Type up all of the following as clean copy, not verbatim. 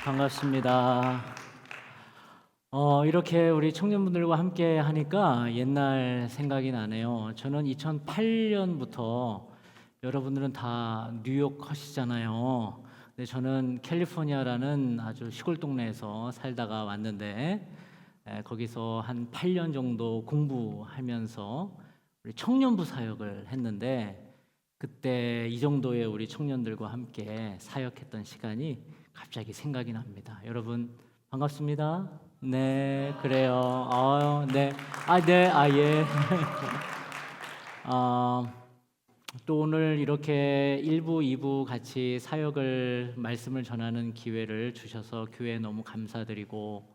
반갑습니다. 이렇게 우리 청년분들과 함께 하니까 옛날 생각이 나네요. 저는 2008년부터 여러분들은 다 뉴욕 컷이잖아요. 근데 저는 캘리포니아라는 아주 시골 동네에서 살다가 왔는데 거기서 한 8년 정도 공부하면서 우리 청년부 사역을 했는데 그때 이 정도의 우리 청년들과 함께 사역했던 시간이 갑자기 생각이 납니다. 여러분 반갑습니다. 네, 그래요. 네. 네. 예. 아, 또 오늘 이렇게 1부, 2부 같이 사역을 말씀을 전하는 기회를 주셔서 교회에 너무 감사드리고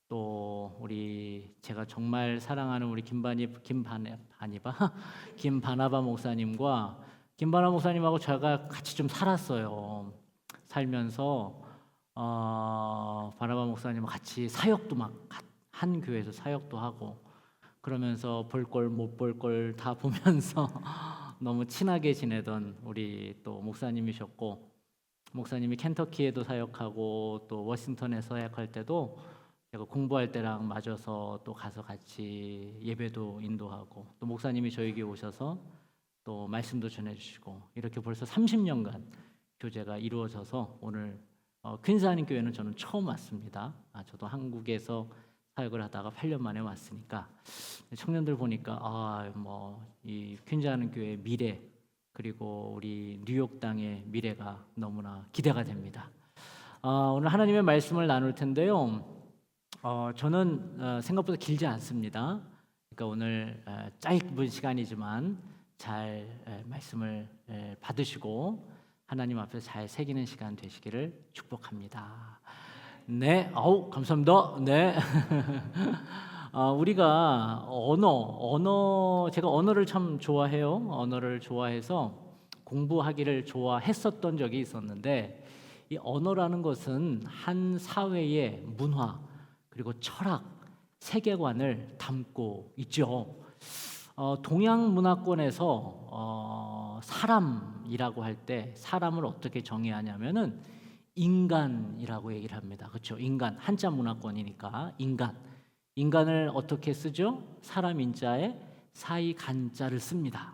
또 우리 제가 정말 사랑하는 우리 김바나바 목사님과 김바나바 목사님하고 제가 같이 좀 살았어요. 살면서 바나바 목사님과 같이 사역도 막 한 교회에서 사역도 하고 그러면서 볼 걸 못 볼 걸 다 보면서 너무 친하게 지내던 우리 또 목사님이셨고 목사님이 켄터키에도 사역하고 또 워싱턴에 사역할 때도 제가 공부할 때랑 맞아서 또 가서 같이 예배도 인도하고 또 목사님이 저에게 오셔서 또 말씀도 전해주시고 이렇게 벌써 30년간 교제가 이루어져서 오늘 퀸즈 한인 교회는 저는 처음 왔습니다. 저도 한국에서 사역을 하다가 8년 만에 왔으니까 청년들 보니까 이 퀸즈 한인 교회의 미래 그리고 우리 뉴욕 땅의 미래가 너무나 기대가 됩니다. 오늘 하나님의 말씀을 나눌 텐데요. 저는 생각보다 길지 않습니다. 그러니까 오늘 짧은 시간이지만 잘 말씀을 받으시고 하나님 앞에서 잘 새기는 시간 되시기를 축복합니다. 네, 감사합니다. 네. 우리가 제가 언어를 참 좋아해요. 언어를 좋아해서 공부하기를 좋아했었던 적이 있었는데 이 언어라는 것은 한 사회의 문화 그리고 철학, 세계관을 담고 있죠. 동양 문화권에서 사람이라고 할 때 사람을 어떻게 정의하냐면은 인간이라고 얘기를 합니다. 그렇죠? 인간 한자 문화권이니까 인간을 어떻게 쓰죠? 사람 인자에 사이 간자를 씁니다.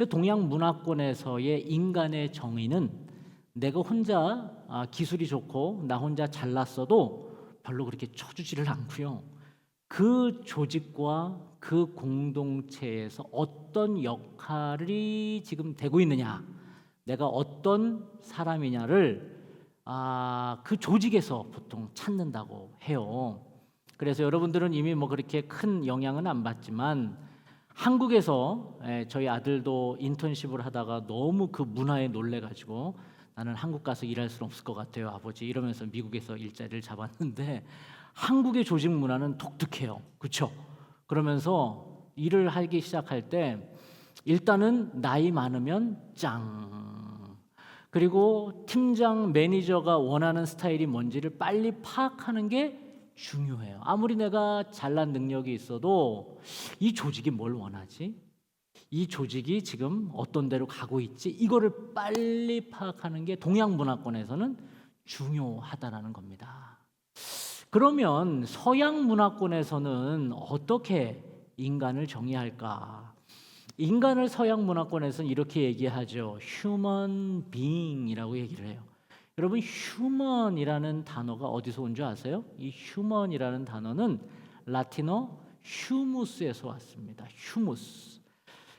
동양 문화권에서의 인간의 정의는 내가 혼자 기술이 좋고 나 혼자 잘났어도 별로 그렇게 쳐주지를 않고요. 그 조직과 그 공동체에서 어떤 역할이 지금 되고 있느냐, 내가 어떤 사람이냐를 그 조직에서 보통 찾는다고 해요. 그래서 여러분들은 이미 그렇게 큰 영향은 안 받지만 한국에서 저희 아들도 인턴십을 하다가 너무 그 문화에 놀래가지고 나는 한국 가서 일할 수는 없을 것 같아요, 아버지 이러면서 미국에서 일자리를 잡았는데 한국의 조직 문화는 독특해요. 그렇죠? 그러면서 일을 하기 시작할 때 일단은 나이 많으면 짱. 그리고 팀장, 매니저가 원하는 스타일이 뭔지를 빨리 파악하는 게 중요해요. 아무리 내가 잘난 능력이 있어도 이 조직이 뭘 원하지? 이 조직이 지금 어떤 데로 가고 있지? 이거를 빨리 파악하는 게 동양 문화권에서는 중요하다라는 겁니다. 그러면 서양 문화권에서는 어떻게 인간을 정의할까? 인간을 서양 문화권에서는 이렇게 얘기하죠. human being이라고 얘기를 해요. 여러분 human이라는 단어가 어디서 온 줄 아세요? 이 human이라는 단어는 라틴어 humus에서 왔습니다. humus.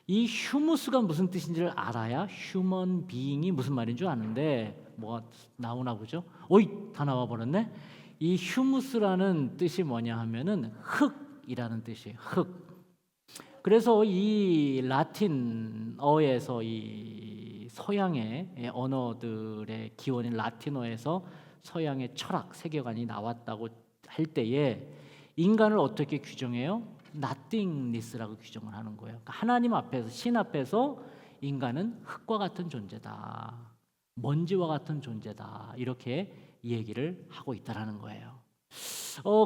이 humus가 무슨 뜻인지를 알아야 human being이 무슨 말인 줄 아는데 뭐가 나오나 보죠? 다 나와 버렸네. 이 humus라는 뜻이 뭐냐 하면은 흙이라는 뜻이에요. 흙. 그래서 이 라틴어에서 이 서양의 언어들의 기원인 라틴어에서 서양의 철학 세계관이 나왔다고 할 때에 인간을 어떻게 규정해요? nothingness라고 규정을 하는 거예요. 그러니까 하나님 앞에서 신 앞에서 인간은 흙과 같은 존재다. 먼지와 같은 존재다. 이렇게 얘기를 하고 있다라는 거예요.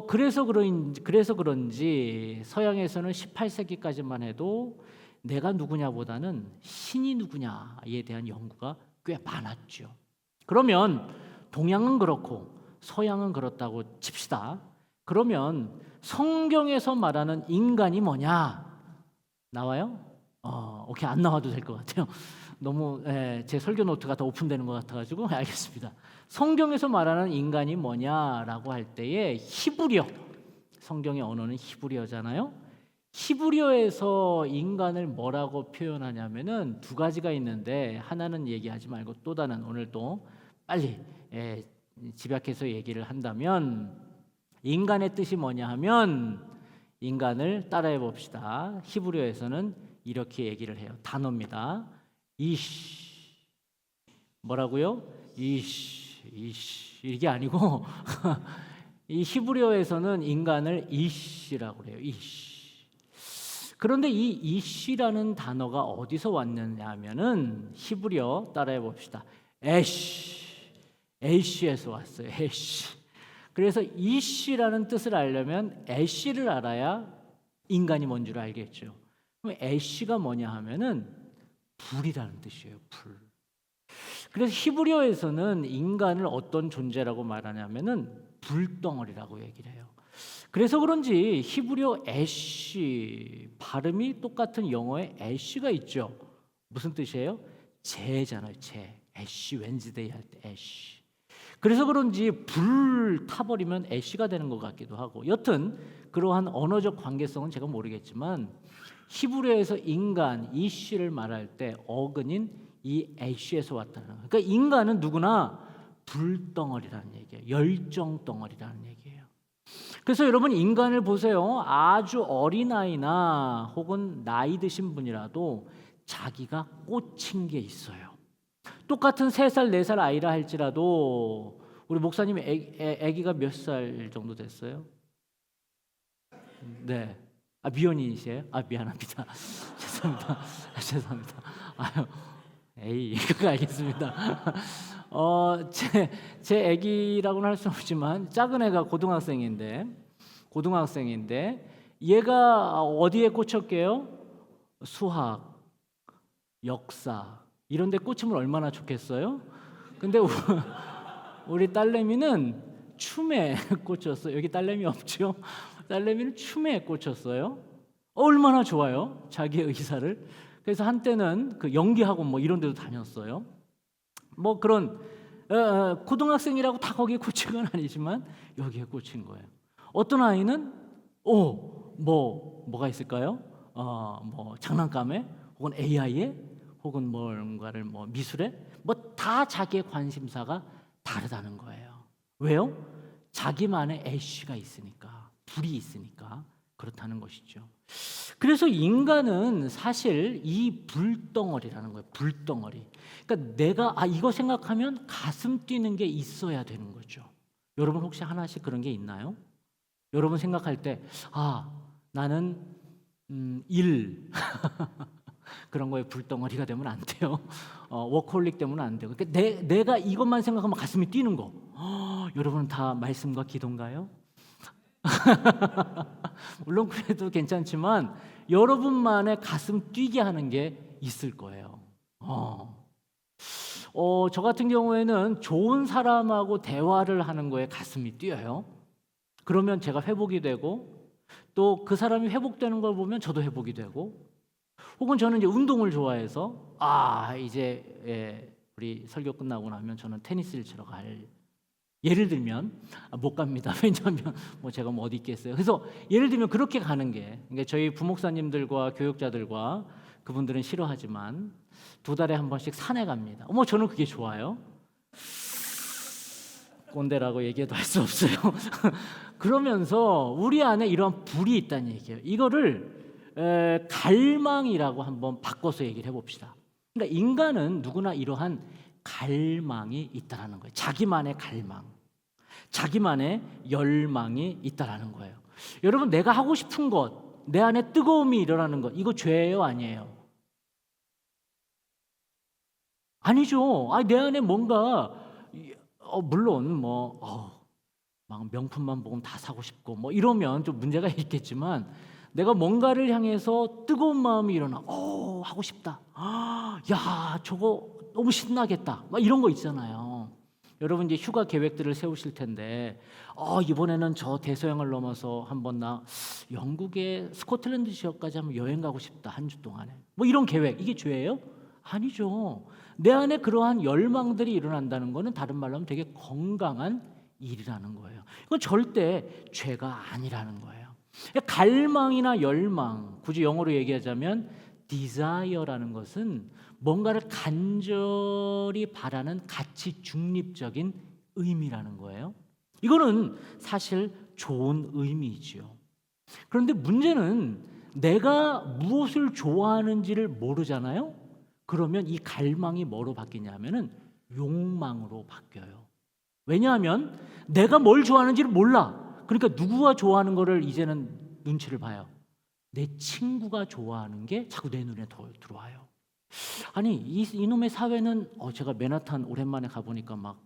그래서 그런지 서양에서는 18세기까지만 해도 내가 누구냐보다는 신이 누구냐에 대한 연구가 꽤 많았죠. 그러면 동양은 그렇고 서양은 그렇다고 칩시다. 그러면 성경에서 말하는 인간이 뭐냐? 나와요? 오케이, 안 나와도 될 것 같아요. 너무 제 설교 노트가 더 오픈되는 것 같아가지고 알겠습니다. 성경에서 말하는 인간이 뭐냐라고 할 때에 히브리어, 성경의 언어는 히브리어잖아요. 히브리어에서 인간을 뭐라고 표현하냐면은 두 가지가 있는데 하나는 얘기하지 말고 또 다른 오늘 또 빨리 집약해서 얘기를 한다면 인간의 뜻이 뭐냐 하면 인간을 따라해 봅시다. 히브리어에서는 이렇게 얘기를 해요. 단어입니다. 이시 뭐라고요? 이시 이게 아니고 이 히브리어에서는 인간을 이시라고 그래요. 이시. 그런데 이 이시라는 단어가 어디서 왔느냐 하면은 히브리어 따라해 봅시다. 에시에서 왔어요. 에시. 그래서 이시라는 뜻을 알려면 에시를 알아야 인간이 뭔 줄 알겠죠. 그럼 에시가 뭐냐 하면은 불이라는 뜻이에요. 불. 그래서 히브리어에서는 인간을 어떤 존재라고 말하냐면은 불덩어리라고 얘기를 해요. 그래서 그런지 히브리어 애쉬 발음이 똑같은 영어의 애쉬가 있죠. 무슨 뜻이에요? 재잖아요. 재. 애쉬 웬즈데이 할 때 애쉬. 그래서 그런지 불 타버리면 애쉬가 되는 것 같기도 하고, 여튼 그러한 언어적 관계성은 제가 모르겠지만 히브리어에서 인간 이쉬를 말할 때 어근인 이 애쉬에서 왔다는 거예요. 그러니까 인간은 누구나 불덩어리라는 얘기예요. 열정 덩어리라는 얘기예요. 그래서 여러분 인간을 보세요. 아주 어린아이나 혹은 나이 드신 분이라도 자기가 꽂힌 게 있어요. 똑같은 3살, 4살 아이라 할지라도 우리 목사님이 아기가 몇 살 정도 됐어요? 네. 미혼이세요? 미안합니다. 죄송합니다. 죄송합니다. 에이, 그거 알겠습니다. 제 아기라고는 할 수 없지만 작은 애가 고등학생인데 얘가 어디에 꽂혔게요? 수학, 역사 이런 데 꽂히면 얼마나 좋겠어요? 근데 우리 딸내미는 춤에 꽂혔어요. 여기 딸내미 없죠? 딸내미는 춤에 꽂혔어요. 얼마나 좋아요, 자기의 의사를. 그래서 한때는 그 연기학원 뭐 이런 데도 다녔어요. 뭐 그런 고등학생이라고 다 거기에 꽂힌 건 아니지만 여기에 꽂힌 거예요. 어떤 아이는 뭐가 있을까요? 뭐 장난감에 혹은 AI에 혹은 뭔가를 뭐 미술에 뭐 다 자기의 관심사가 다르다는 거예요. 왜요? 자기만의 애쉬가 있으니까, 불이 있으니까 그렇다는 것이죠. 그래서 인간은 사실 이 불덩어리라는 거예요. 불덩어리. 그러니까 내가 이거 생각하면 가슴 뛰는 게 있어야 되는 거죠. 여러분 혹시 하나씩 그런 게 있나요? 여러분 생각할 때 나는 일 그런 거에 불덩어리가 되면 안 돼요. 워커홀릭 되면 안 돼요. 그러니까 내가 이것만 생각하면 가슴이 뛰는 거. 여러분은 다 말씀과 기도인가요? 물론 그래도 괜찮지만 여러분만의 가슴 뛰게 하는 게 있을 거예요. 저 같은 경우에는 좋은 사람하고 대화를 하는 거에 가슴이 뛰어요. 그러면 제가 회복이 되고 또 그 사람이 회복되는 걸 보면 저도 회복이 되고, 혹은 저는 이제 운동을 좋아해서 이제 우리 설교 끝나고 나면 저는 테니스를 치러 예를 들면 못 갑니다. 왜냐하면 뭐 제가 뭐 어디 있겠어요. 그래서 예를 들면 그렇게 가는 게, 그러니까 저희 부목사님들과 교육자들과 그분들은 싫어하지만 2달에 한 번씩 산에 갑니다. 저는 그게 좋아요. 꼰대라고 얘기해도 할 수 없어요. 그러면서 우리 안에 이런 불이 있다는 얘기예요. 이거를 갈망이라고 한번 바꿔서 얘기를 해봅시다. 그러니까 인간은 누구나 이러한 갈망이 있다라는 거예요. 자기만의 갈망, 자기만의 열망이 있다라는 거예요. 여러분, 내가 하고 싶은 것, 내 안에 뜨거움이 일어나는 것, 이거 죄예요, 아니에요? 아니죠. 내 안에 뭔가 물론 막 명품만 보면 다 사고 싶고 뭐 이러면 좀 문제가 있겠지만, 내가 뭔가를 향해서 뜨거운 마음이 일어나. 하고 싶다. 야, 저거 너무 신나겠다. 막 이런 거 있잖아요. 여러분 이제 휴가 계획들을 세우실 텐데 이번에는 저 대서양을 넘어서 한번 나 영국의 스코틀랜드 지역까지 한번 여행 가고 싶다. 한 주 동안에. 뭐 이런 계획. 이게 죄예요? 아니죠. 내 안에 그러한 열망들이 일어난다는 것은 다른 말로 하면 되게 건강한 일이라는 거예요. 이건 절대 죄가 아니라는 거예요. 갈망이나 열망, 굳이 영어로 얘기하자면 desire라는 것은 뭔가를 간절히 바라는 가치 중립적인 의미라는 거예요. 이거는 사실 좋은 의미이지요. 그런데 문제는 내가 무엇을 좋아하는지를 모르잖아요. 그러면 이 갈망이 뭐로 바뀌냐면은 욕망으로 바뀌어요. 왜냐하면 내가 뭘 좋아하는지를 몰라. 그러니까 누구가 좋아하는 거를 이제는 눈치를 봐요. 내 친구가 좋아하는 게 자꾸 내 눈에 더 들어와요. 아니 이놈의 사회는 제가 맨하탄 오랜만에 가보니까 막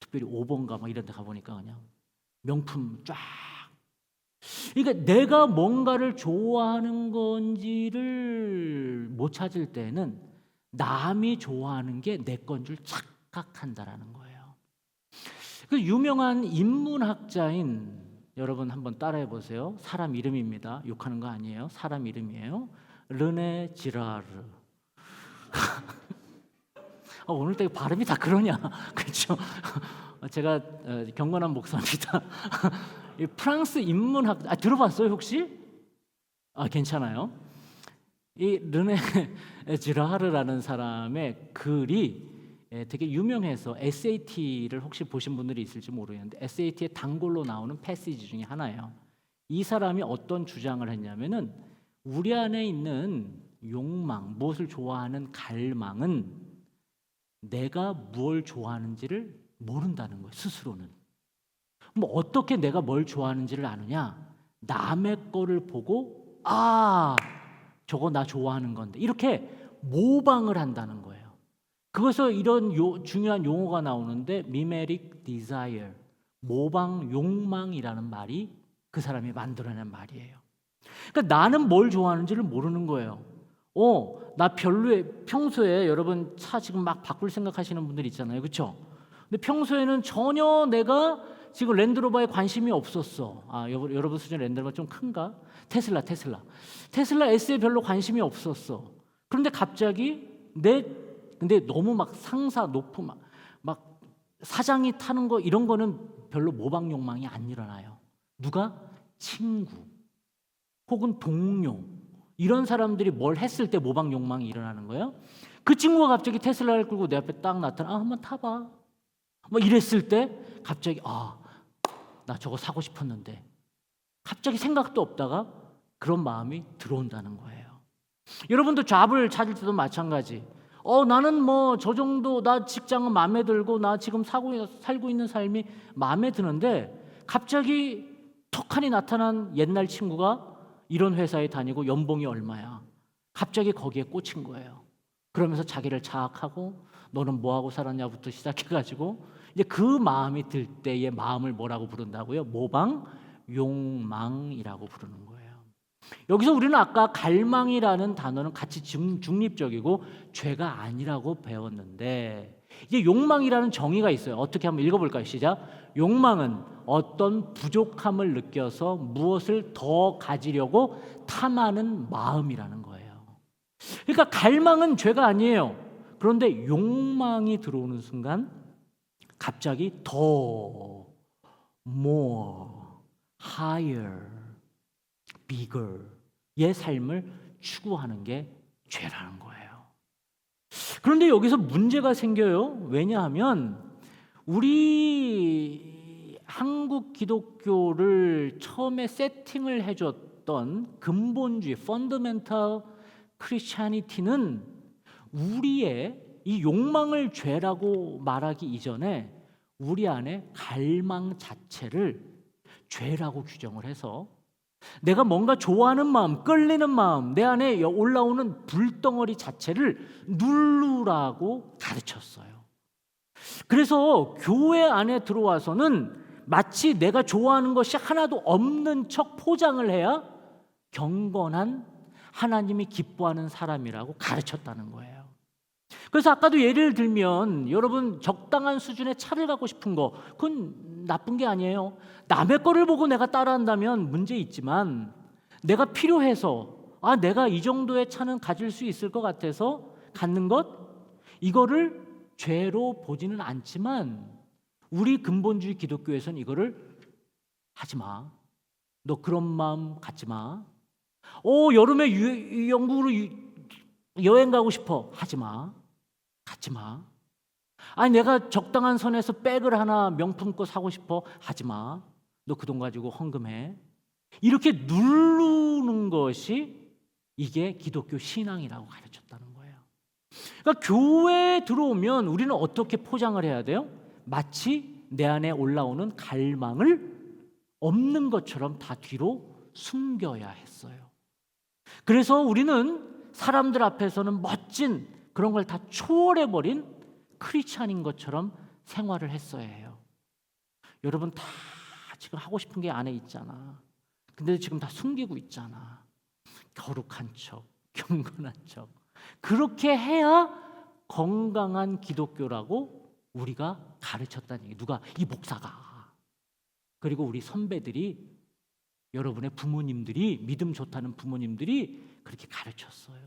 특별히 5번가 막 이런 데 가보니까 그냥 명품 쫙. 그러니까 내가 뭔가를 좋아하는 건지를 못 찾을 때는 남이 좋아하는 게 내 건 줄 착각한다라는 거예요. 그 유명한 인문학자인 여러분 한번 따라해 보세요. 사람 이름입니다. 욕하는 거 아니에요. 사람 이름이에요. 르네 지라르. 오늘따라 발음이 다 그러냐? 그렇죠? 제가 경건한 목사입니다. 프랑스 인문학 들어봤어요 혹시? 괜찮아요. 이 르네 지라르라는 사람의 글이 되게 유명해서 SAT를 혹시 보신 분들이 있을지 모르겠는데 SAT의 단골로 나오는 패시지 중에 하나예요. 이 사람이 어떤 주장을 했냐면은 우리 안에 있는 욕망, 무엇을 좋아하는 갈망은 내가 뭘 좋아하는지를 모른다는 거예요. 스스로는. 뭐 어떻게 내가 뭘 좋아하는지를 아느냐? 남의 거를 보고 저거 나 좋아하는 건데 이렇게 모방을 한다는 거예요. 그래서 이런 중요한 용어가 나오는데 mimetic desire, 모방 욕망이라는 말이 그 사람이 만들어낸 말이에요. 그러니까 나는 뭘 좋아하는지를 모르는 거예요. 나 평소에 여러분 차 지금 막 바꿀 생각하시는 분들 있잖아요. 그렇죠? 근데 평소에는 전혀 내가 지금 랜드로버에 관심이 없었어. 여러분 수준 랜드로버 좀 큰가? 테슬라 S에 별로 관심이 없었어. 그런데 갑자기 근데 너무 막 상사 높은 막 사장이 타는 거 이런 거는 별로 모방 욕망이 안 일어나요. 누가? 친구 혹은 동료 이런 사람들이 뭘 했을 때 모방 욕망이 일어나는 거예요. 그 친구가 갑자기 테슬라를 끌고 내 앞에 딱 나타나 한번 타봐 뭐 이랬을 때 갑자기 나 저거 사고 싶었는데 갑자기 생각도 없다가 그런 마음이 들어온다는 거예요. 여러분도 잡을 찾을 때도 마찬가지. 나는 뭐 저 정도 나 직장은 마음에 들고 나 지금 살고 있는 삶이 마음에 드는데 갑자기 턱하니 나타난 옛날 친구가 이런 회사에 다니고 연봉이 얼마야. 갑자기 거기에 꽂힌 거예요. 그러면서 자기를 자학하고 너는 뭐하고 살았냐부터 시작해가지고 이제 그 마음이 들 때의 마음을 뭐라고 부른다고요? 모방 욕망이라고 부르는 거예요. 여기서 우리는 아까 갈망이라는 단어는 가치 중립적이고 죄가 아니라고 배웠는데 이제 욕망이라는 정의가 있어요. 어떻게 한번 읽어볼까요? 시작. 욕망은 어떤 부족함을 느껴서 무엇을 더 가지려고 탐하는 마음이라는 거예요. 그러니까 갈망은 죄가 아니에요. 그런데 욕망이 들어오는 순간 갑자기 더, more, higher, bigger의 삶을 추구하는 게 죄라는 거예요. 그런데 여기서 문제가 생겨요. 왜냐하면 우리 한국 기독교를 처음에 세팅을 해줬던 근본주의, 펀더멘탈 크리스찬니티는 우리의 이 욕망을 죄라고 말하기 이전에 우리 안에 갈망 자체를 죄라고 규정을 해서 내가 뭔가 좋아하는 마음, 끌리는 마음, 내 안에 올라오는 불덩어리 자체를 누르라고 가르쳤어요. 그래서 교회 안에 들어와서는 마치 내가 좋아하는 것이 하나도 없는 척 포장을 해야 경건한 하나님이 기뻐하는 사람이라고 가르쳤다는 거예요. 그래서 아까도 예를 들면 여러분 적당한 수준의 차를 갖고 싶은 거 그건 나쁜 게 아니에요. 남의 거를 보고 내가 따라한다면 문제 있지만 내가 필요해서 내가 이 정도의 차는 가질 수 있을 것 같아서 갖는 것 이거를 죄로 보지는 않지만 우리 근본주의 기독교에서는 이거를 하지 마. 너 그런 마음 갖지 마. 여름에 영국으로 여행 가고 싶어. 하지 마. 갖지 마. 내가 적당한 선에서 백을 하나 명품 거 사고 싶어. 하지 마. 너 그 돈 가지고 헌금해. 이렇게 누르는 것이 이게 기독교 신앙이라고 가르쳤다는 거예요. 그러니까 교회에 들어오면 우리는 어떻게 포장을 해야 돼요? 마치 내 안에 올라오는 갈망을 없는 것처럼 다 뒤로 숨겨야 했어요. 그래서 우리는 사람들 앞에서는 멋진 그런 걸 다 초월해버린 크리스찬인 것처럼 생활을 했어야 해요. 여러분 다 지금 하고 싶은 게 안에 있잖아. 근데 지금 다 숨기고 있잖아. 거룩한 척, 경건한 척. 그렇게 해야 건강한 기독교라고 우리가 가르쳤다는 얘기. 누가? 이 목사가. 그리고 우리 선배들이, 여러분의 부모님들이, 믿음 좋다는 부모님들이 그렇게 가르쳤어요.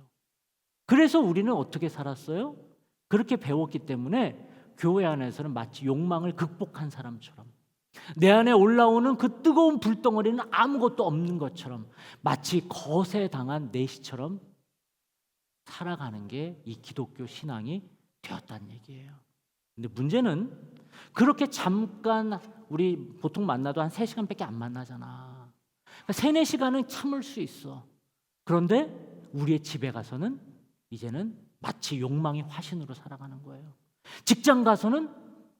그래서 우리는 어떻게 살았어요? 그렇게 배웠기 때문에 교회 안에서는 마치 욕망을 극복한 사람처럼, 내 안에 올라오는 그 뜨거운 불덩어리는 아무것도 없는 것처럼, 마치 거세 당한 내시처럼 살아가는 게 이 기독교 신앙이 되었다는 얘기예요. 근데 문제는 그렇게 잠깐 우리 보통 만나도 한 3시간밖에 안 만나잖아. 3, 4시간은 참을 수 있어. 그런데 우리의 집에 가서는 이제는 마치 욕망의 화신으로 살아가는 거예요. 직장 가서는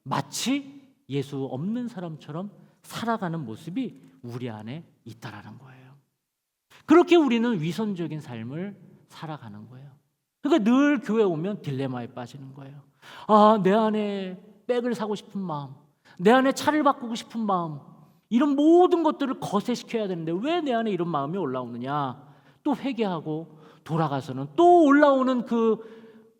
마치 예수 없는 사람처럼 살아가는 모습이 우리 안에 있다라는 거예요. 그렇게 우리는 위선적인 삶을 살아가는 거예요. 그러니까 늘 교회 오면 딜레마에 빠지는 거예요. 내 안에 백을 사고 싶은 마음, 내 안에 차를 바꾸고 싶은 마음, 이런 모든 것들을 거세시켜야 되는데 왜 내 안에 이런 마음이 올라오느냐? 또 회개하고 돌아가서는 또 올라오는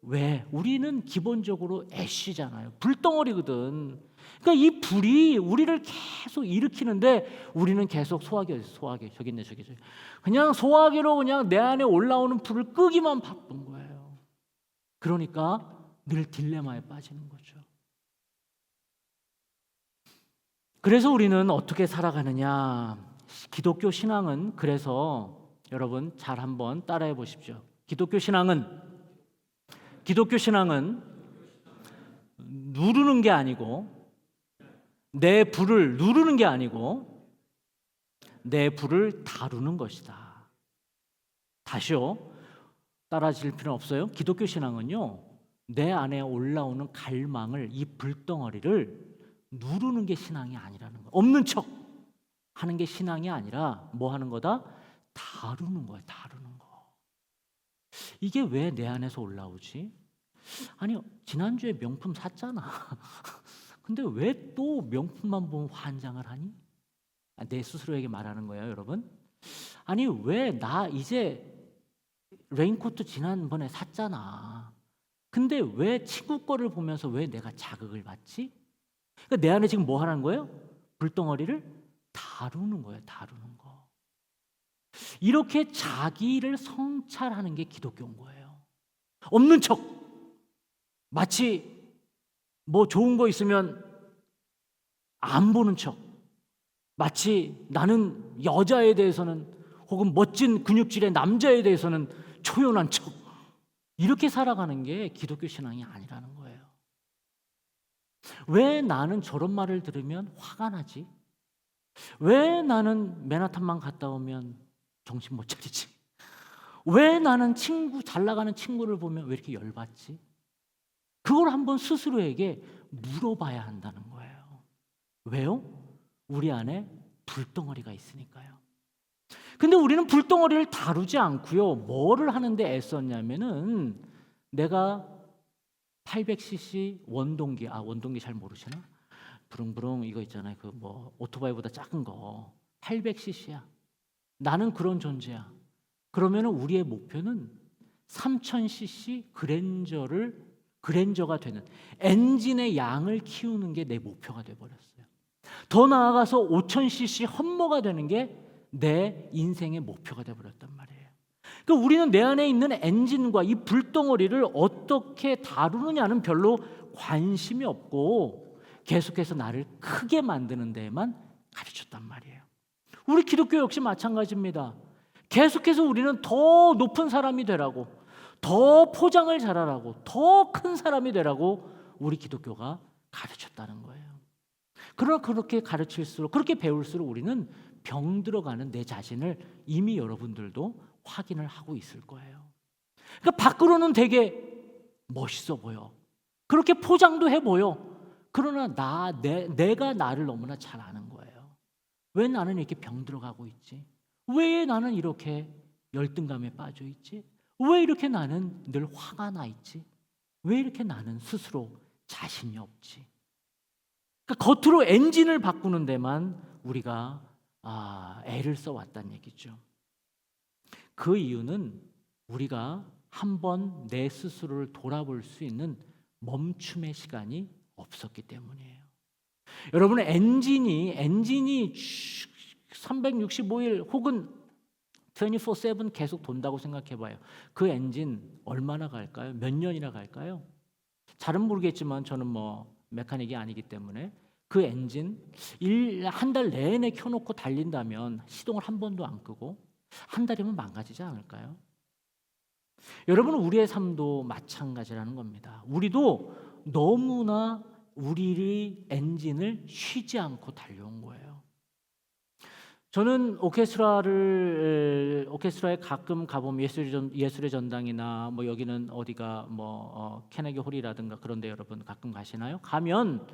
왜? 우리는 기본적으로 애쉬잖아요. 불덩어리거든. 그러니까 이 불이 우리를 계속 일으키는데 우리는 계속 소화기, 저기 있네. 그냥 소화기로 그냥 내 안에 올라오는 불을 끄기만 바쁜 거예요. 그러니까 늘 딜레마에 빠지는 거죠. 그래서 우리는 어떻게 살아가느냐? 기독교 신앙은, 그래서 여러분 잘 한번 따라해 보십시오. 기독교 신앙은 누르는 게 아니고, 내 불을 누르는 게 아니고 내 불을 다루는 것이다. 다시요. 따라하실 필요는 없어요. 기독교 신앙은요, 내 안에 올라오는 갈망을, 이 불덩어리를 누르는 게 신앙이 아니라는 거예요. 없는 척 하는 게 신앙이 아니라 뭐 하는 거다? 다루는 거예요. 다루는 거. 이게 왜 내 안에서 올라오지? 아니, 지난주에 명품 샀잖아. 근데 왜 또 명품만 보면 환장을 하니? 내 스스로에게 말하는 거예요, 여러분. 아니, 왜 나 이제 레인코트 지난번에 샀잖아. 근데 왜 친구 거를 보면서 왜 내가 자극을 받지? 그러니까 내 안에 지금 뭐 하는 거예요? 불덩어리를 다루는 거예요. 다루는 거. 이렇게 자기를 성찰하는 게 기독교인 거예요. 없는 척, 마치 뭐 좋은 거 있으면 안 보는 척, 마치 나는 여자에 대해서는, 혹은 멋진 근육질의 남자에 대해서는 초연한 척, 이렇게 살아가는 게 기독교 신앙이 아니라는 거예요. 왜 나는 저런 말을 들으면 화가 나지? 왜 나는 맨하탄만 갔다 오면 정신 못 차리지? 왜 나는 잘 나가는 친구를 보면 왜 이렇게 열받지? 그걸 한번 스스로에게 물어봐야 한다는 거예요. 왜요? 우리 안에 불덩어리가 있으니까요. 근데 우리는 불덩어리를 다루지 않고요, 뭐를 하는데 애썼냐면은, 내가 800cc 원동기, 원동기 잘 모르시나? 부릉부릉 이거 있잖아요. 그 뭐 오토바이보다 작은 거 800cc야. 나는 그런 존재야. 그러면은 우리의 목표는 3000cc 그랜저를 그랜저가 되는 엔진의 양을 키우는 게 내 목표가 돼버렸어요. 더 나아가서 5000cc 험머가 되는 게 내 인생의 목표가 돼버렸단 말이에요. 그러니까 우리는 내 안에 있는 엔진과 이 불덩어리를 어떻게 다루느냐는 별로 관심이 없고 계속해서 나를 크게 만드는 데에만 가르쳤단 말이에요. 우리 기독교 역시 마찬가지입니다. 계속해서 우리는 더 높은 사람이 되라고, 더 포장을 잘하라고, 더 큰 사람이 되라고 우리 기독교가 가르쳤다는 거예요. 그러나 그렇게 가르칠수록, 그렇게 배울수록 우리는 병들어가는 내 자신을 이미 여러분들도 확인을 하고 있을 거예요. 그러니까 밖으로는 되게 멋있어 보여. 그렇게 포장도 해 보여. 그러나 내가 나를 너무나 잘 아는 거예요. 왜 나는 이렇게 병들어가고 있지? 왜 나는 이렇게 열등감에 빠져 있지? 왜 이렇게 나는 늘 화가 나 있지? 왜 이렇게 나는 스스로 자신이 없지? 그러니까 겉으로 엔진을 바꾸는 데만 우리가 애를 써왔다는 얘기죠. 그 이유는 우리가 한번 내 스스로를 돌아볼 수 있는 멈춤의 시간이 없었기 때문이에요. 여러분, 엔진이 365일 혹은 24/7 계속 돈다고 생각해 봐요. 그 엔진 얼마나 갈까요? 몇 년이나 갈까요? 잘은 모르겠지만 저는 메카닉이 아니기 때문에 그 엔진 한 달 내내 켜놓고 달린다면 시동을 한 번도 안 끄고 한 달이면 망가지지 않을까요? 여러분, 우리의 삶도 마찬가지라는 겁니다. 우리도 너무나 우리의 엔진을 쉬지 않고 달려온 거예요. 저는 오케스트라에 가끔 가보면 예술의 전당이나 여기는 어디가 케네기 홀이라든가 그런데 여러분 가끔 가시나요? 가면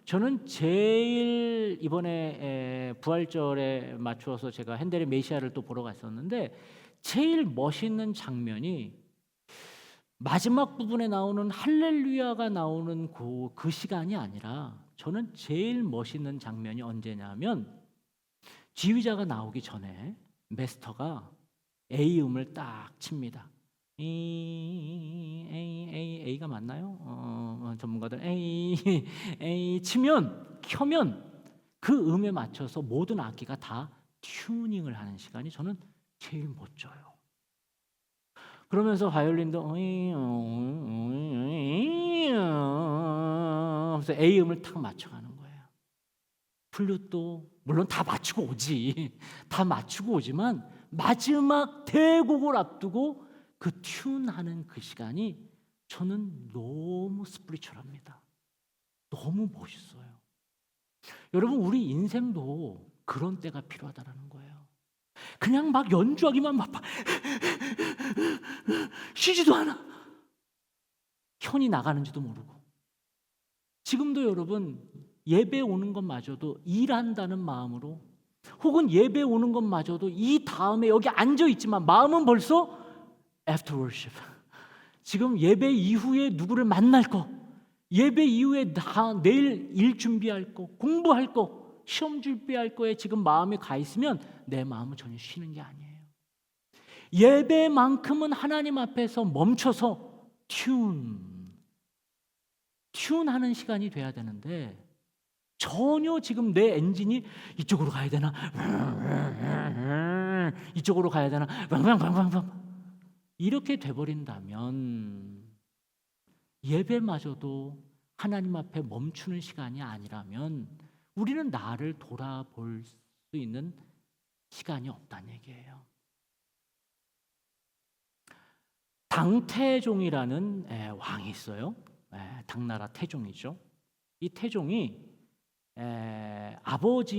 저는 제일 이번에 부활절에 맞추어서 제가 핸델의 메시아를 또 보러 갔었는데 제일 멋있는 장면이 마지막 부분에 나오는 할렐루야가 나오는 그 시간이 아니라 저는 제일 멋있는 장면이 언제냐면 지휘자가 나오기 전에 마스터가 A음을 딱 칩니다. A가 맞나요? 전문가들 A 켜면 그 음에 맞춰서 모든 악기가 다 튜닝을 하는 시간이 저는 제일 멋져요. 그러면서 바이올린도 하면서 A음을 탁 맞춰가는 거예요. 플룻도 물론 다 맞추고 오지. 다 맞추고 오지만 마지막 대곡을 앞두고 그 튠하는 그 시간이 저는 너무 스피리추얼합니다. 너무 멋있어요. 여러분, 우리 인생도 그런 때가 필요하다는 거예요. 그냥 막 연주하기만 쉬지도 않아. 현이 나가는지도 모르고. 지금도 여러분 예배 오는 것마저도 일한다는 마음으로, 혹은 예배 오는 것마저도 이 다음에 여기 앉아 있지만 마음은 벌써 after worship. 지금 예배 이후에 누구를 만날 거, 예배 이후에 내일 일 준비할 거, 공부할 거, 시험 준비할 거에 지금 마음이 가 있으면 내 마음은 전혀 쉬는 게 아니에요. 예배만큼은 하나님 앞에서 멈춰서 튠하는 시간이 돼야 되는데 전혀 지금 내 엔진이 이쪽으로 가야 되나, 이쪽으로 가야 되나, 이렇게 돼버린다면 예배마저도 하나님 앞에 멈추는 시간이 아니라면 우리는 나를 돌아볼 수 있는 시간이 없다는 얘기예요. 당태종이라는 왕이 있어요. 당나라 태종이죠. 이 태종이 아버지에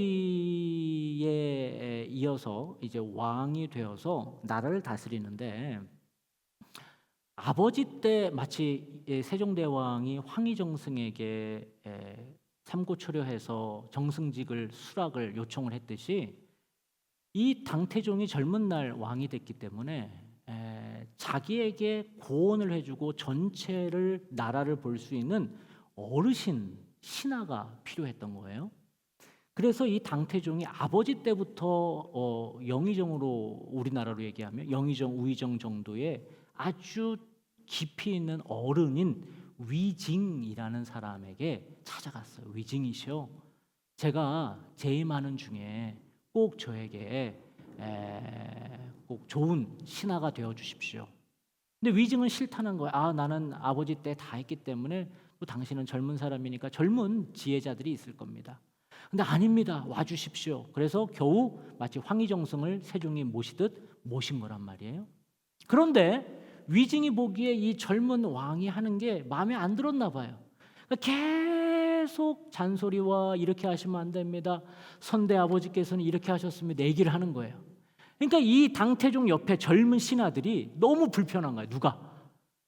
이어서 이제 왕이 되어서 나라를 다스리는데, 아버지 때 마치 세종대왕이 황희정승에게 삼고초려해서 정승직을 수락을 요청을 했듯이 이 당태종이 젊은 날 왕이 됐기 때문에 자기에게 고언을 해주고 전체를 나라를 볼 수 있는 어르신, 신하가 필요했던 거예요. 그래서 이 당태종이 아버지 때부터 영의정으로, 우리나라로 얘기하면 영의정, 우의정 정도의 아주 깊이 있는 어른인 위징이라는 사람에게 찾아갔어요. 위징이시여, 제가 재임하는 중에 꼭 저에게 꼭 좋은 신하가 되어 주십시오. 근데 위증은 싫다는 거야. 나는 아버지 때 다 했기 때문에 또 당신은 젊은 사람이니까 젊은 지혜자들이 있을 겁니다. 근데 아닙니다. 와 주십시오. 그래서 겨우 마치 황희정승을 세종이 모시듯 모신 거란 말이에요. 그런데 위증이 보기에 이 젊은 왕이 하는 게 마음에 안 들었나 봐요. 계속 잔소리와 이렇게 하시면 안 됩니다. 선대 아버지께서는 이렇게 하셨습니다. 얘기를 하는 거예요. 그러니까 이 당태종 옆에 젊은 신하들이 너무 불편한 거예요. 누가?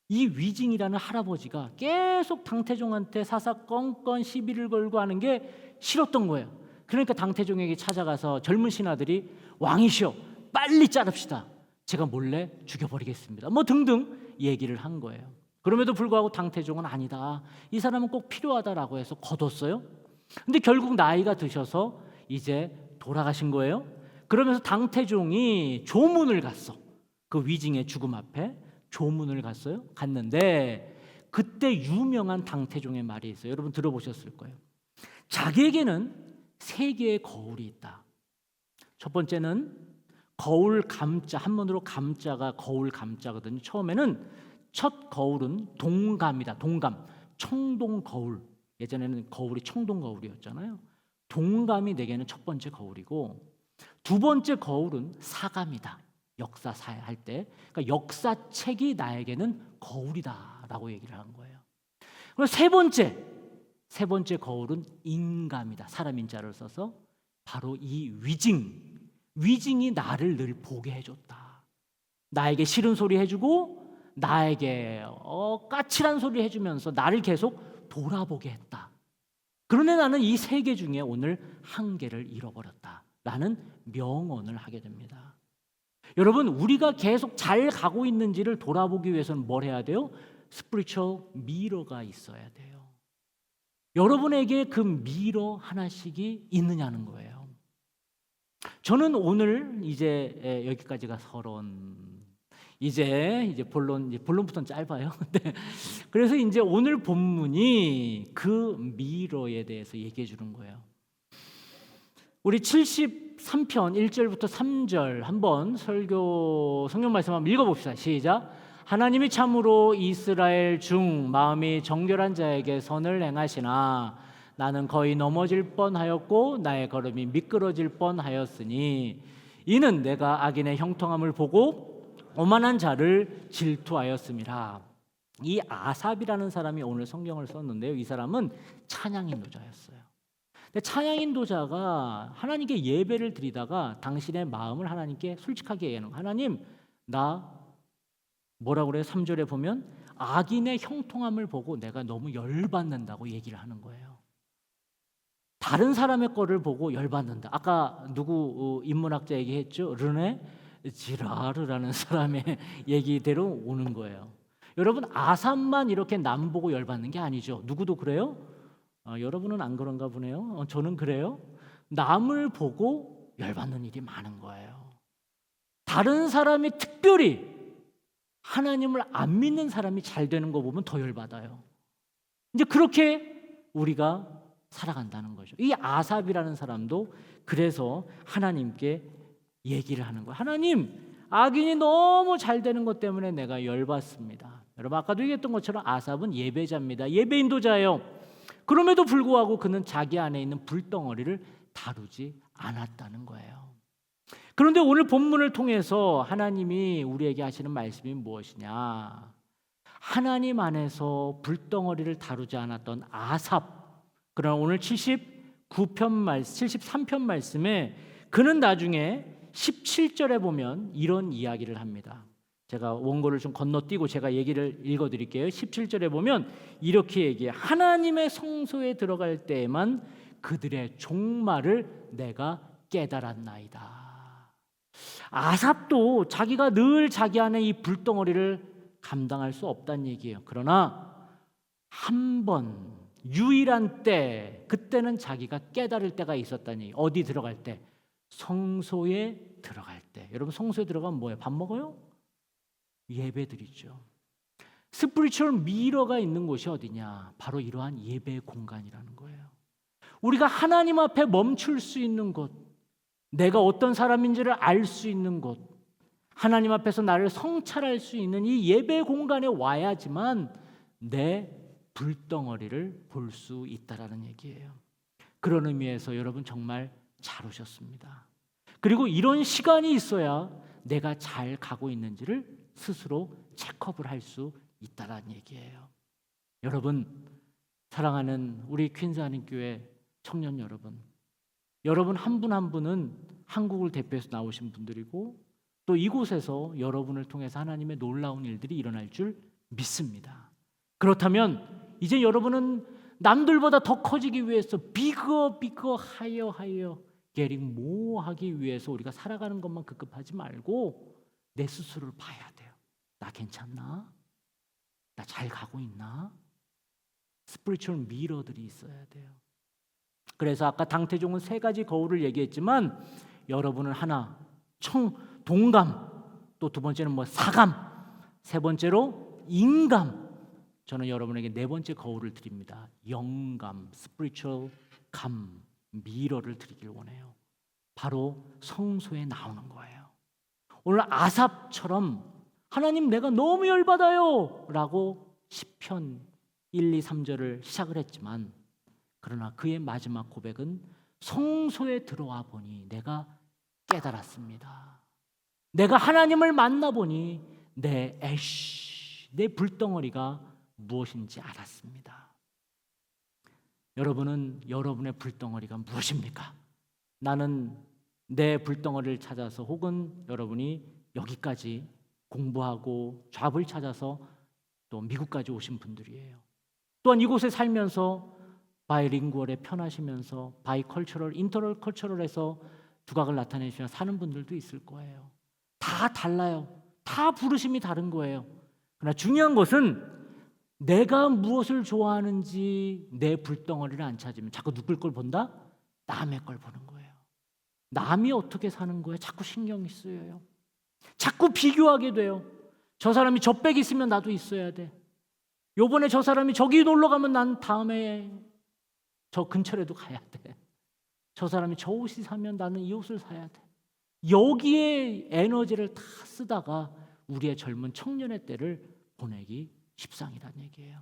이 위징이라는 할아버지가 계속 당태종한테 사사건건 시비를 걸고 하는 게 싫었던 거예요. 그러니까 당태종에게 찾아가서 젊은 신하들이 왕이시여 빨리 자릅시다. 제가 몰래 죽여버리겠습니다. 뭐 등등 얘기를 한 거예요. 그럼에도 불구하고 당태종은 아니다. 이 사람은 꼭 필요하다라고 해서 거뒀어요. 근데 결국 나이가 드셔서 이제 돌아가신 거예요. 그러면서 당태종이 조문을 갔어. 그 위징의 죽음 앞에 조문을 갔어요. 갔는데 그때 유명한 당태종의 말이 있어요. 여러분 들어보셨을 거예요. 자기에게는 세 개의 거울이 있다. 첫 번째는 거울 감자, 한문으로 감자가 거울 감자거든요. 처음에는 첫 거울은 동감이다. 동감, 청동 거울. 예전에는 거울이 청동 거울이었잖아요. 동감이 내게는 첫 번째 거울이고, 두 번째 거울은 사감이다. 역사할 때, 그러니까 역사책이 나에게는 거울이다라고 얘기를 한 거예요. 그리고 세 번째 거울은 인감이다. 사람 인자를 써서 바로 이 위징이 나를 늘 보게 해줬다. 나에게 싫은 소리 해주고 나에게 까칠한 소리 해주면서 나를 계속 돌아보게 했다. 그런데 나는 이 세 개 중에 오늘 한 개를 잃어버렸다 라는 명언을 하게 됩니다. 여러분, 우리가 계속 잘 가고 있는지를 돌아보기 위해서는 뭘 해야 돼요? 스피리추얼 미러가 있어야 돼요. 여러분에게 그 미러 하나씩이 있느냐는 거예요. 저는 오늘 이제 여기까지가 이제 본론부터는 짧아요. 네. 그래서 이제 오늘 본문이 그 미러에 대해서 얘기해 주는 거예요. 우리 73편 1절부터 3절 한번 성경 말씀 한번 읽어봅시다. 시작. 하나님이 참으로 이스라엘 중 마음이 정결한 자에게 선을 행하시나 나는 거의 넘어질 뻔하였고 나의 걸음이 미끄러질 뻔하였으니 이는 내가 악인의 형통함을 보고 오만한 자를 질투하였음이라. 이 아삽이라는 사람이 오늘 성경을 썼는데요. 이 사람은 찬양 인도자였어요. 근데 찬양 인도자가 하나님께 예배를 드리다가 당신의 마음을 하나님께 솔직하게 얘기하는 거예요. 하나님, 나 뭐라고 그래요? 3절에 보면 악인의 형통함을 보고 내가 너무 열받는다고 얘기를 하는 거예요. 다른 사람의 거를 보고 열받는다. 아까 누구 인문학자 얘기했죠? 르네 지라르라는 사람의 얘기대로 오는 거예요. 여러분, 아삽만 이렇게 남 보고 열받는 게 아니죠. 누구도 그래요? 여러분은 안 그런가 보네요. 저는 그래요. 남을 보고 열받는 일이 많은 거예요. 다른 사람이 특별히 하나님을 안 믿는 사람이 잘 되는 거 보면 더 열받아요. 이제 그렇게 우리가 살아간다는 거죠. 이 아삽이라는 사람도 그래서 하나님께 얘기를 하는 거예요. 하나님, 악인이 너무 잘 되는 것 때문에 내가 열받습니다. 여러분, 아까도 얘기했던 것처럼 아삽은 예배자입니다. 예배 인도자예요. 그럼에도 불구하고 그는 자기 안에 있는 불덩어리를 다루지 않았다는 거예요. 그런데 오늘 본문을 통해서 하나님이 우리에게 하시는 말씀이 무엇이냐? 하나님 안에서 불덩어리를 다루지 않았던 아삽. 그러나 오늘 73편 말씀에 그는 나중에 17절에 보면 이런 이야기를 합니다. 제가 원고를 좀 건너뛰고 제가 얘기를 읽어드릴게요. 17절에 보면 이렇게 얘기해요. 하나님의 성소에 들어갈 때에만 그들의 종말을 내가 깨달았나이다. 아삽도 자기가 늘 자기 안에 이 불덩어리를 감당할 수 없다는 얘기예요. 그러나 한 번 유일한 때, 그때는 자기가 깨달을 때가 있었다니. 어디 들어갈 때? 성소에 들어갈 때. 여러분, 성소에 들어가면 뭐예요? 밥 먹어요? 예배 드리죠. 스피리추얼 미러가 있는 곳이 어디냐? 바로 이러한 예배 공간이라는 거예요. 우리가 하나님 앞에 멈출 수 있는 곳, 내가 어떤 사람인지를 알 수 있는 곳, 하나님 앞에서 나를 성찰할 수 있는 이 예배 공간에 와야지만 내 불덩어리를 볼 수 있다라는 얘기예요. 그런 의미에서 여러분 정말 잘 오셨습니다. 그리고 이런 시간이 있어야 내가 잘 가고 있는지를 스스로 체크업을 할 수 있다라는 얘기예요. 여러분, 사랑하는 우리 퀸즈 한인교회 청년 여러분, 여러분 한 분 한 분은 한국을 대표해서 나오신 분들이고 또 이곳에서 여러분을 통해서 하나님의 놀라운 일들이 일어날 줄 믿습니다. 그렇다면 이제 여러분은 남들보다 더 커지기 위해서 bigger, higher, higher, getting more 하기 위해서 우리가 살아가는 것만 급급하지 말고 내 스스로를 봐야 돼요. 나 괜찮나? 나 잘 가고 있나? 스피리추얼 미러들이 있어야 돼요. 그래서 아까 당태종은 3가지 거울을 얘기했지만 여러분은 하나, 동감, 또 2번째는 사감, 3번째로 인감. 저는 여러분에게 4번째 거울을 드립니다. 영감, 스피리추얼 감, 미러를 드리길 원해요. 바로 성소에 나오는 거예요. 오늘 아삽처럼 하나님 내가 너무 열받아요 라고 시편 1, 2, 3절을 시작을 했지만 그러나 그의 마지막 고백은 성소에 들어와 보니 내가 깨달았습니다. 내가 하나님을 만나보니 내 불덩어리가 무엇인지 알았습니다. 여러분은 여러분의 불덩어리가 무엇입니까? 나는 내 불덩어리를 찾아서 혹은 여러분이 여기까지 공부하고 잡을 찾아서 또 미국까지 오신 분들이에요. 또한 이곳에 살면서 바이링구얼에 편하시면서 바이컬처럴, 인터컬처럴에서 두각을 나타내시며 사는 분들도 있을 거예요. 다 달라요. 다 부르심이 다른 거예요. 그러나 중요한 것은 내가 무엇을 좋아하는지 내 불덩어리를 안 찾으면 자꾸 누굴 걸 본다? 남의 걸 보는 거예요. 남이 어떻게 사는 거예요? 자꾸 신경이 쓰여요. 자꾸 비교하게 돼요. 저 사람이 저 백 있으면 나도 있어야 돼. 요번에 저 사람이 저기 놀러 가면 난 다음에 저 근처라도 가야 돼. 저 사람이 저 옷이 사면 나는 이 옷을 사야 돼. 여기에 에너지를 다 쓰다가 우리의 젊은 청년의 때를 보내기 십상이라는 얘기예요.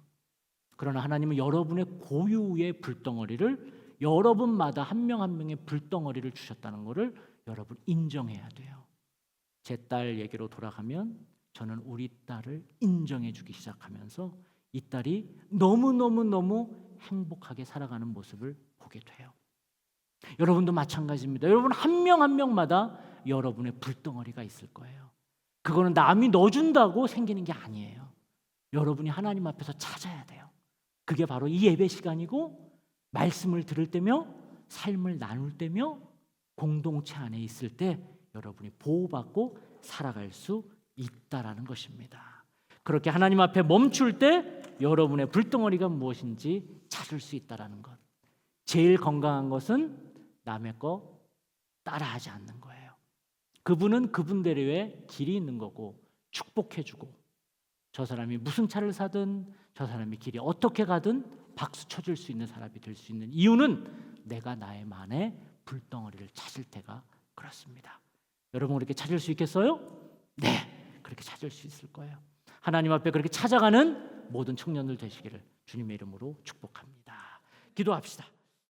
그러나 하나님은 여러분의 고유의 불덩어리를 여러분마다 한 명 한 명의 불덩어리를 주셨다는 것을 여러분 인정해야 돼요. 제 딸 얘기로 돌아가면 저는 우리 딸을 인정해 주기 시작하면서 이 딸이 너무 행복하게 살아가는 모습을 보게 돼요. 여러분도 마찬가지입니다. 여러분 한 명 한 명마다 여러분의 불덩어리가 있을 거예요. 그거는 남이 넣어준다고 생기는 게 아니에요. 여러분이 하나님 앞에서 찾아야 돼요. 그게 바로 이 예배 시간이고 말씀을 들을 때며 삶을 나눌 때며 공동체 안에 있을 때 여러분이 보호받고 살아갈 수 있다라는 것입니다. 그렇게 하나님 앞에 멈출 때 여러분의 불덩어리가 무엇인지 찾을 수 있다라는 것. 제일 건강한 것은 남의 거 따라하지 않는 거예요. 그분은 그분대로의 길이 있는 거고 축복해주고 저 사람이 무슨 차를 사든 저 사람이 길이 어떻게 가든 박수 쳐줄 수 있는 사람이 될 수 있는 이유는 내가 나의만의 불덩어리를 찾을 때가 그렇습니다. 여러분 그렇게 찾을 수 있겠어요? 네, 그렇게 찾을 수 있을 거예요. 하나님 앞에 그렇게 찾아가는 모든 청년들 되시기를 주님의 이름으로 축복합니다. 기도합시다.